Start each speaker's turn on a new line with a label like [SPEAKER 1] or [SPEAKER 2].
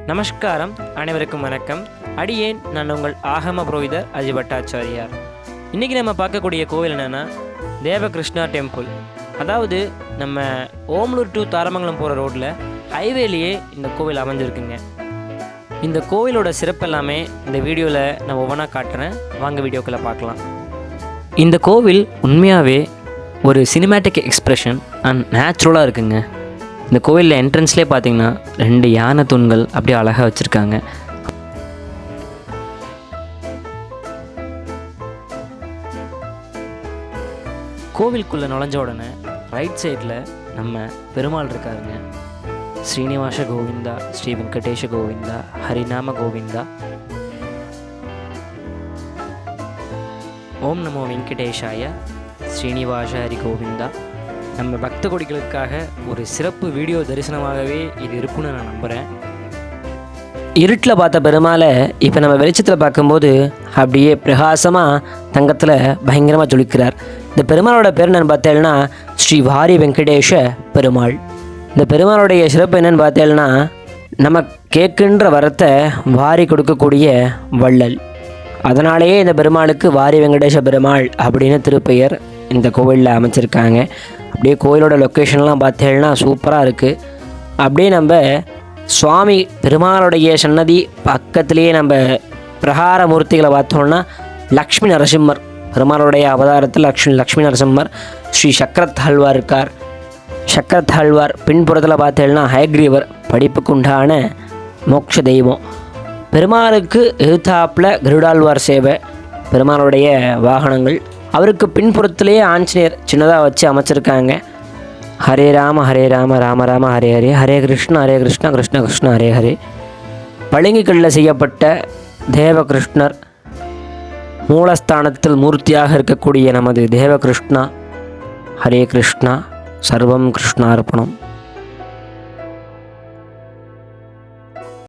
[SPEAKER 1] நமஸ்காரம், அனைவருக்கும் வணக்கம். அடியேன் நான் உங்கள் ஆகம புரோகிதர் அஜய் பட்டாச்சாரியார். இன்றைக்கி நம்ம பார்க்கக்கூடிய கோவில் என்னென்னா தேவகிருஷ்ணா டெம்பிள். அதாவது நம்ம ஓமலூர் டு தாரமங்கலம் போகிற ரோட்டில் ஹைவேலேயே இந்த கோவில் அமைஞ்சிருக்குங்க. இந்த கோவிலோட சிறப்பு எல்லாமே இந்த வீடியோவில் நான் ஒவ்வொன்றா காட்டுறேன். வாங்க வீடியோக்களை பார்க்கலாம். இந்த கோவில் உண்மையாகவே ஒரு சினிமேட்டிக் எக்ஸ்ப்ரெஷன் அண்ட் நேச்சுரலாக இருக்குங்க. இந்த கோவிலில் என்ட்ரன்ஸ்லேயே பார்த்தீங்கன்னா 2 யானை தூண்கள் அப்படியே அழகாக வச்சுருக்காங்க. கோவிலுக்குள்ளே நுழைஞ்ச உடனே ரைட் சைடில் நம்ம பெருமாள் இருக்காருங்க. ஸ்ரீனிவாச கோவிந்தா, ஸ்ரீ வெங்கடேஷ கோவிந்தா, ஹரிநாம கோவிந்தா, ஓம் நமோ வெங்கடேஷாய, ஸ்ரீனிவாச ஹரி கோவிந்தா. நம்ம பக்த கொடிகளுக்காக ஒரு சிறப்பு வீடியோ தரிசனமாகவே இது இருக்குன்னு நான் நம்புகிறேன். இருட்டில் பார்த்த பெருமாளை இப்போ நம்ம வெளிச்சத்தில் பார்க்கும்போது அப்படியே பிரகாசமாக தங்கத்தில் பயங்கரமாக ஜொலிக்கிறார். இந்த பெருமாளோட பேர் என்னென்னு பார்த்தேன்னா ஸ்ரீ வாரி வெங்கடேஷ பெருமாள். இந்த பெருமாளுடைய சிறப்பு என்னென்னு பார்த்தேன்னா நம்ம கேட்கின்ற வரத்தை வாரி கொடுக்கக்கூடிய வள்ளல். அதனாலேயே இந்த பெருமாளுக்கு வாரி வெங்கடேஷ பெருமாள் அப்படின்னு திருப்பெயர் இந்த கோவிலில் அமைச்சிருக்காங்க. அப்படியே கோயிலோட லொக்கேஷன்லாம் பார்த்தேன்னா சூப்பராக இருக்குது. அப்படியே நம்ம சுவாமி பெருமாளுடைய சன்னதி பக்கத்துலேயே நம்ம பிரகார மூர்த்திகளை பார்த்தோம்னா லக்ஷ்மி நரசிம்மர், பெருமாளுடைய அவதாரத்தில் லக்ஷ்மி நரசிம்மர், ஸ்ரீ சக்கரத்தாழ்வார் இருக்கார். சக்கரத்தாழ்வார் பின்புறத்தில் பார்த்தேன்னா ஹயக்ரீவர், படிப்புக்கு உண்டான மோட்ச தெய்வம். பெருமாளுக்கு எதிர்த்தாப்பில் கருடாழ்வார் சேவை பெருமாளுடைய வாகனங்கள். அவருக்கு பின்புறத்திலேயே ஆஞ்சநேயர் சின்னதாக வச்சு அமைச்சிருக்காங்க. ஹரே ராம ஹரே ராம ராம ராம ஹரே ஹரே, ஹரே கிருஷ்ண கிருஷ்ண கிருஷ்ண ஹரே ஹரே. பளிங்குக்கல்லில் செய்யப்பட்ட தேவகிருஷ்ணர் மூலஸ்தானத்தில் மூர்த்தியாக இருக்கக்கூடிய நமது தேவகிருஷ்ணா. ஹரே கிருஷ்ணா, சர்வம் கிருஷ்ணார்ப்பணம்.